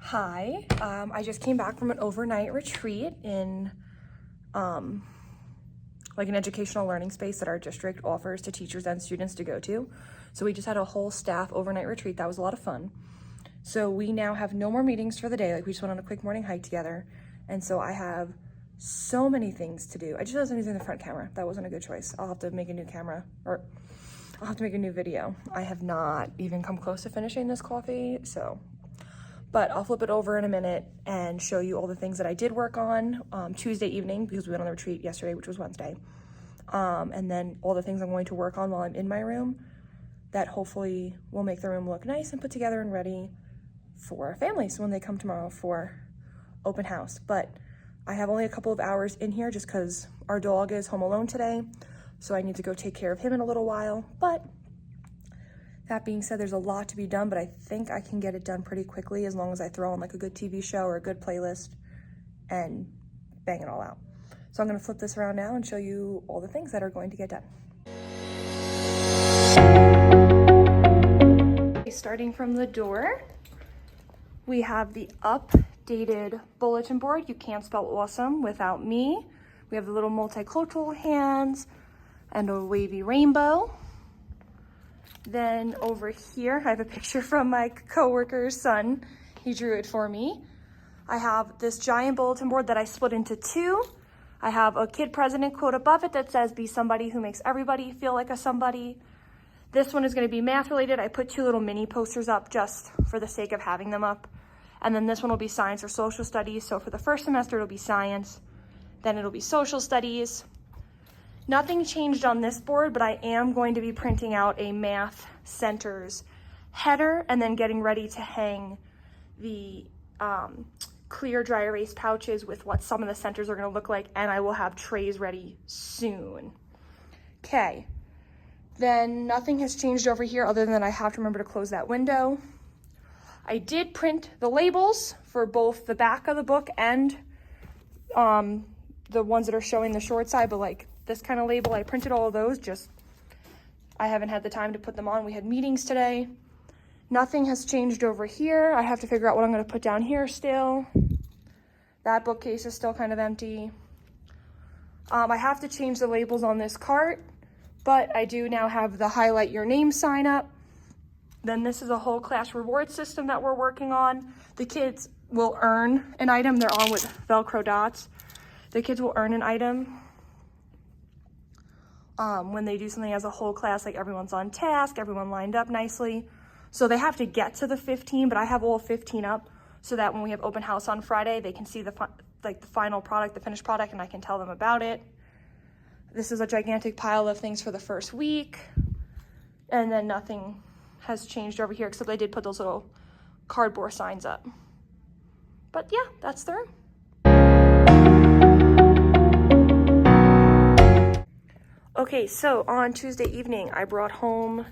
Hi, I just came back from an overnight retreat in like an educational learning space that our district offers to teachers and students to go to. So we just had a whole staff overnight retreat. That was a lot of fun. So we now have no more meetings for the day. Like we just went on a quick morning hike together. And so I have so many things to do. I just wasn't using the front camera. That wasn't a good choice. I'll have to make a new camera, or I'll have to make a new video. I have not even come close to finishing this coffee, but I'll flip it over in a minute and show you all the things that I did work on Tuesday evening, because we went on the retreat yesterday, which was Wednesday. And then all the things I'm going to work on while I'm in my room that hopefully will make the room look nice and put together and ready for families when they come tomorrow for open house. But I have only a couple of hours in here just because our dog is home alone today. So I need to go take care of him in a little while. But that being said, there's a lot to be done, but I think I can get it done pretty quickly as long as I throw on like a good TV show or a good playlist and bang it all out. So I'm gonna flip this around now and show you all the things that are going to get done. Starting from the door, we have the updated bulletin board. You can't spell awesome without me. We have the little multicultural hands and a wavy rainbow. Then over here, I have a picture from my coworker's son. He drew it for me. I have this giant bulletin board that I split into two. I have a kid president quote above it that says, "Be somebody who makes everybody feel like a somebody." This one is going to be math related. I put two little mini posters up just for the sake of having them up. And then this one will be science or social studies. So for the first semester, it'll be science. Then it'll be social studies. Nothing changed on this board, but I am going to be printing out a math centers header and then getting ready to hang the clear dry erase pouches with what some of the centers are going to look like, and I will have trays ready soon. Okay, then nothing has changed over here other than I have to remember to close that window. I did print the labels for both the back of the book and the ones that are showing the short side, but like this kind of label, I printed all of those, just I haven't had the time to put them on. We had meetings today. Nothing has changed over here. I have to figure out what I'm going to put down here still. That bookcase is still kind of empty. I have to change the labels on this cart, but I do now have the highlight your name sign up. Then this is a whole class reward system that we're working on. The kids will earn an item. They're on with Velcro dots. The kids will earn an item when they do something as a whole class, like everyone's on task, everyone lined up nicely. So they have to get to the 15, but I have all 15 up so that when we have open house on Friday, they can see the final product, the finished product, and I can tell them about it. This is a gigantic pile of things for the first week. And then nothing has changed over here, except I did put those little cardboard signs up. But yeah, that's the room. Okay, so on Tuesday evening, I brought home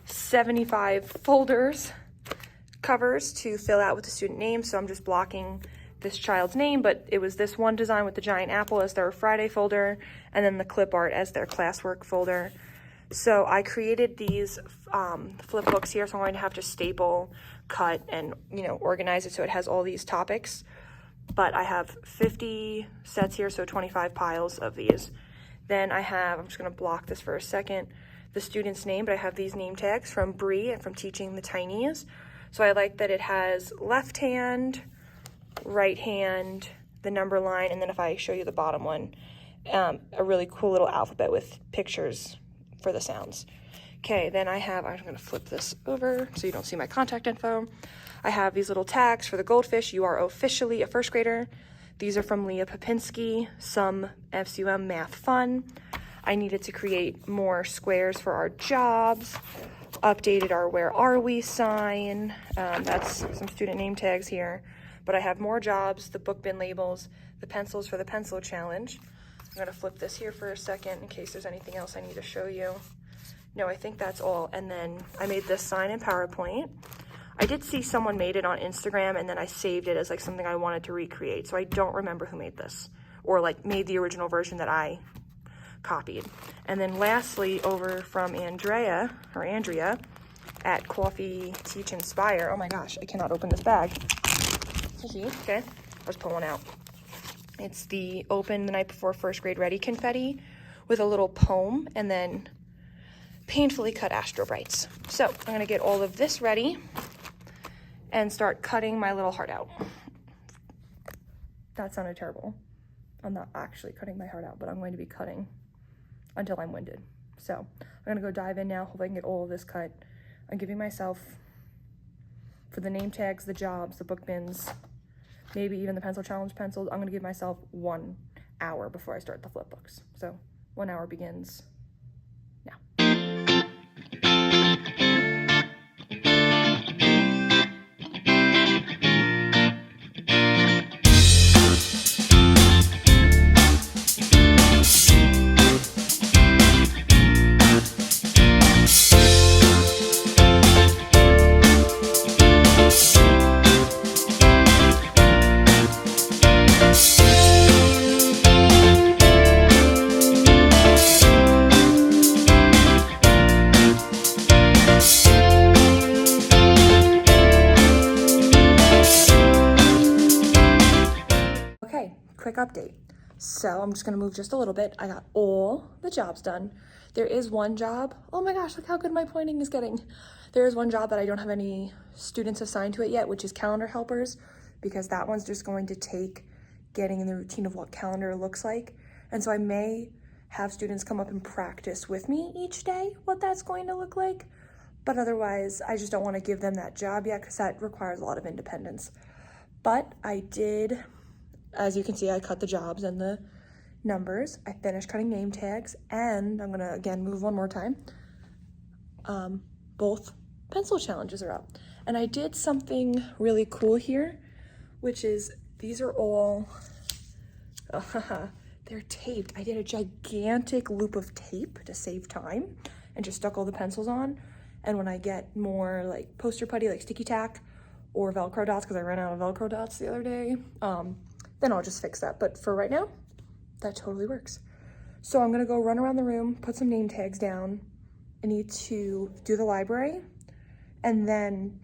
75 folders, covers to fill out with the student name. So I'm just blocking this child's name, but it was this one design with the giant apple as their Friday folder, and then the clip art as their classwork folder. So I created these flip books here, so I'm going to have to staple, cut, and organize it so it has all these topics. But I have 50 sets here, so 25 piles of these. Then I have, I'm just going to block this for a second, the student's name, but I have these name tags from Bree and from Teaching the Tinies. So I like that it has left hand, right hand, the number line, and then if I show you the bottom one, a really cool little alphabet with pictures for the sounds. Okay, then I'm going to flip this over so you don't see my contact info. I have these little tags for the goldfish. You are officially a first grader. These are from Leah Popinski, some FCUM math fun. I needed to create more squares for our jobs, updated our where are we sign. That's some student name tags here. But I have more jobs, the book bin labels, the pencils for the pencil challenge. I'm gonna flip this here for a second in case there's anything else I need to show you. No, I think that's all. And then I made this sign in PowerPoint. I did see someone made it on Instagram, and then I saved it as like something I wanted to recreate. So I don't remember who made this or like made the original version that I copied. And then lastly, over from Andrea at Coffee Teach Inspire. Oh my gosh, I cannot open this bag. Okay, I'll just pull one out. It's the Open the Night Before First Grade Ready confetti with a little poem and then painfully cut Astro Brights. So I'm gonna get all of this ready and start cutting my little heart out. That sounded terrible. I'm not actually cutting my heart out, but I'm going to be cutting until I'm winded. So I'm gonna go dive in now, hope I can get all of this cut. I'm giving myself, for the name tags, the jobs, the book bins, maybe even the pencil challenge pencils, I'm gonna give myself 1 hour before I start the flip books. So 1 hour begins now. Quick update. So I'm just gonna move just a little bit. I got all the jobs done. There is one job, oh my gosh, look how good my pointing is getting. There is one job that I don't have any students assigned to it yet, which is calendar helpers, because that one's just going to take getting in the routine of what calendar looks like. And so I may have students come up and practice with me each day what that's going to look like. But otherwise, I just don't want to give them that job yet because that requires a lot of independence. But I did, as you can see, I cut the jobs and the numbers. I finished cutting name tags, and I'm gonna again move one more time. Both pencil challenges are up. And I did something really cool here, which is these are all, they're taped. I did a gigantic loop of tape to save time and just stuck all the pencils on. And when I get more like poster putty, like sticky tack or Velcro dots, because I ran out of Velcro dots the other day, then I'll just fix that. But for right now, that totally works. So I'm gonna go run around the room, put some name tags down. I need to do the library. And then,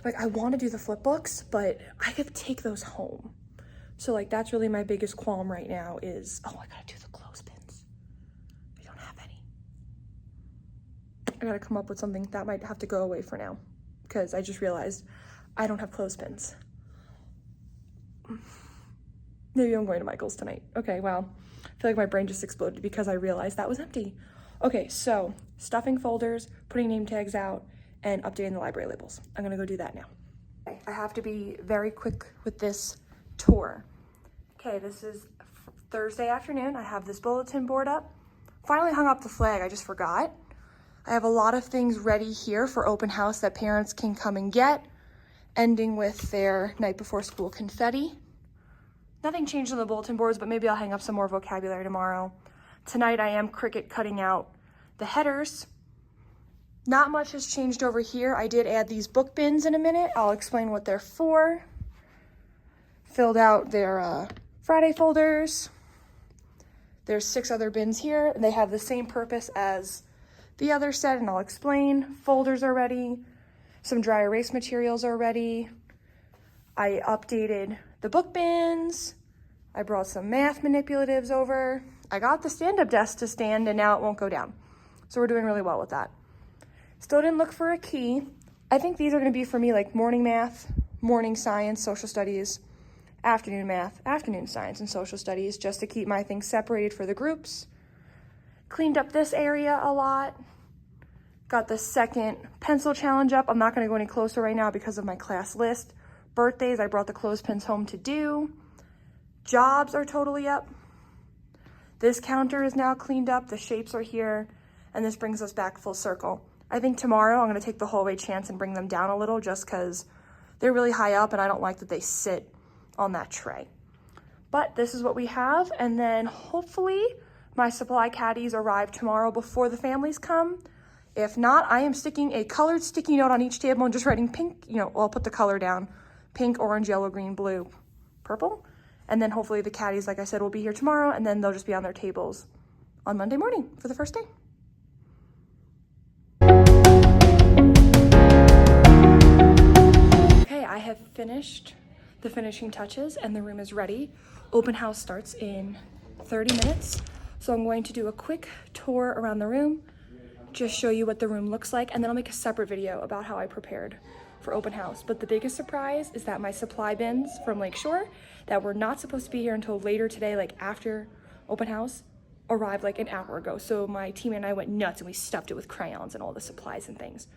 like, I wanna do the flip books, but I could take those home. So like, that's really my biggest qualm right now is, oh, I gotta do the clothespins. I don't have any. I gotta come up with something that might have to go away for now, because I just realized I don't have clothespins. Maybe I'm going to Michael's tonight. Okay, wow. I feel like my brain just exploded because I realized that was empty. Okay, so stuffing folders, putting name tags out, and updating the library labels. I'm gonna go do that now. Okay, I have to be very quick with this tour. Okay, this is Thursday afternoon. I have this bulletin board up. Finally hung up the flag, I just forgot. I have a lot of things ready here for open house that parents can come and get, ending with their night before school confetti. Nothing changed on the bulletin boards, but maybe I'll hang up some more vocabulary tomorrow. Tonight I am Cricut cutting out the headers. Not much has changed over here. I did add these book bins in a minute. I'll explain what they're for. Filled out their Friday folders. There's 6 other bins here, and they have the same purpose as the other set, and I'll explain. Folders are ready. Some dry erase materials are ready. I updated the book bins. I brought some math manipulatives over. I got the stand-up desk to stand, and now it won't go down. So we're doing really well with that. Still didn't look for a key. I think these are gonna be for me like morning math, morning science, social studies, afternoon math, afternoon science, and social studies, just to keep my things separated for the groups. Cleaned up this area a lot. Got the second pencil challenge up. I'm not gonna go any closer right now because of my class list. Birthdays, I brought the clothespins home to do. Jobs are totally up. This counter is now cleaned up. The shapes are here, and this brings us back full circle. I think tomorrow I'm gonna take the hallway chance and bring them down a little just because they're really high up and I don't like that they sit on that tray. But this is what we have, and then hopefully my supply caddies arrive tomorrow before the families come. If not, I am sticking a colored sticky note on each table and just writing pink, I'll put the color down, pink, orange, yellow, green, blue, purple. And then hopefully the caddies, like I said, will be here tomorrow, and then they'll just be on their tables on Monday morning for the first day. Okay, I have finished the finishing touches and the room is ready. Open house starts in 30 minutes. So I'm going to do a quick tour around the room, just show you what the room looks like, and then I'll make a separate video about how I prepared for open house. But the biggest surprise is that my supply bins from Lakeshore that were not supposed to be here until later today, like after open house, arrived like an hour ago. So my team and I went nuts and we stuffed it with crayons and all the supplies and things.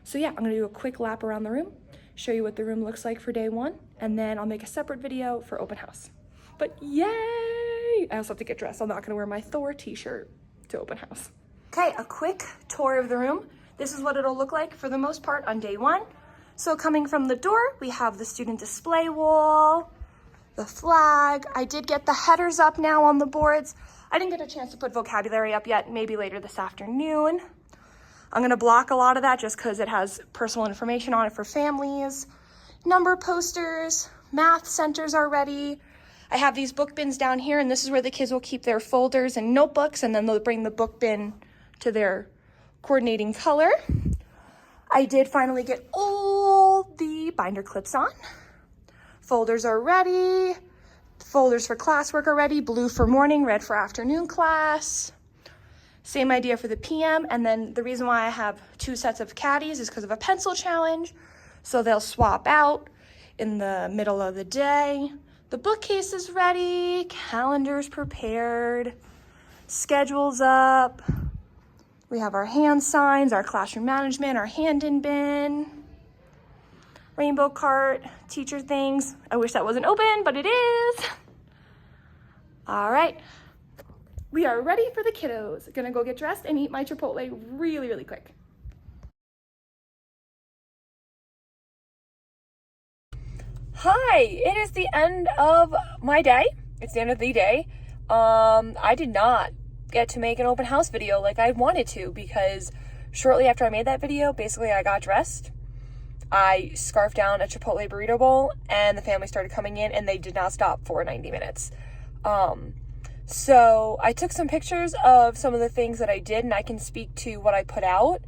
So yeah, I'm gonna do a quick lap around the room, show you what the room looks like for day one, and then I'll make a separate video for open house. But yay! I also have to get dressed. I'm not gonna wear my Thor t-shirt to open house. Okay, a quick tour of the room. This is what it'll look like for the most part on day one. So coming from the door, we have the student display wall, the flag. I did get the headers up now on the boards. I didn't get a chance to put vocabulary up yet, maybe later this afternoon. I'm gonna block a lot of that just because it has personal information on it for families. Number posters, math centers are ready. I have these book bins down here, and this is where the kids will keep their folders and notebooks, and then they'll bring the book bin to their coordinating color. I did finally get all the binder clips on. Folders are ready. Folders for classwork are ready. Blue for morning, red for afternoon class. Same idea for the PM, and then the reason why I have 2 sets of caddies is because of a pencil challenge, so they'll swap out in the middle of the day. The bookcase is ready, calendar's prepared, schedule's up. We have our hand signs, our classroom management, our hand-in bin, rainbow cart, teacher things. I wish that wasn't open, but it is. All right. We are ready for the kiddos. Gonna go get dressed and eat my Chipotle really, really quick. Hi, it is the end of my day. It's the end of the day. I did not get to make an open house video like I wanted to because shortly after I made that video, basically I got dressed. I scarfed down a Chipotle burrito bowl and the family started coming in and they did not stop for 90 minutes. So I took some pictures of some of the things that I did and I can speak to what I put out,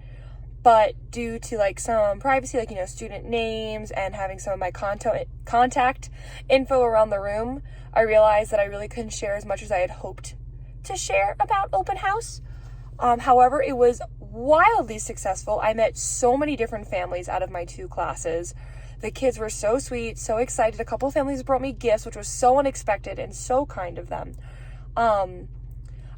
but due to like some privacy, like, you know, student names and having some of my contact info around the room, I realized that I really couldn't share as much as I had hoped to share about open house. However, it was wildly successful. I met so many different families out of my 2 classes. The kids were so sweet, so excited. A couple of families brought me gifts, which was so unexpected and so kind of them.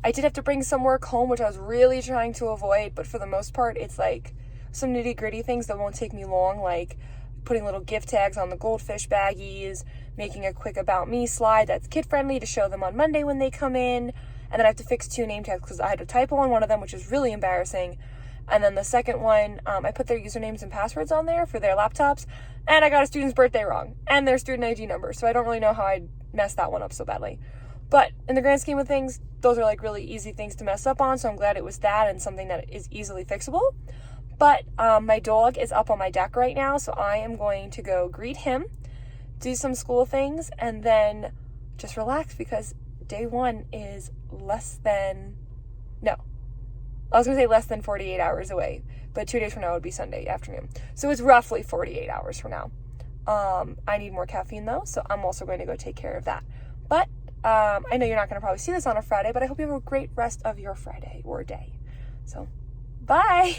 I did have to bring some work home, which I was really trying to avoid, but for the most part, it's like some nitty gritty things that won't take me long, like putting little gift tags on the goldfish baggies, making a quick about me slide that's kid friendly to show them on Monday when they come in. And then I have to fix 2 name tags because I had a typo on one of them, which is really embarrassing. And then the second one, I put their usernames and passwords on there for their laptops, and I got a student's birthday wrong and their student ID number. So I don't really know how I messed that one up so badly. But in the grand scheme of things, those are like really easy things to mess up on. So I'm glad it was that and something that is easily fixable. But my dog is up on my deck right now. So I am going to go greet him, do some school things, and then just relax because day one is less than 48 hours away. But 2 days from now would be Sunday afternoon. So it's roughly 48 hours from now. I need more caffeine though. So I'm also going to go take care of that. But I know you're not going to probably see this on a Friday, but I hope you have a great rest of your Friday or day. So, bye!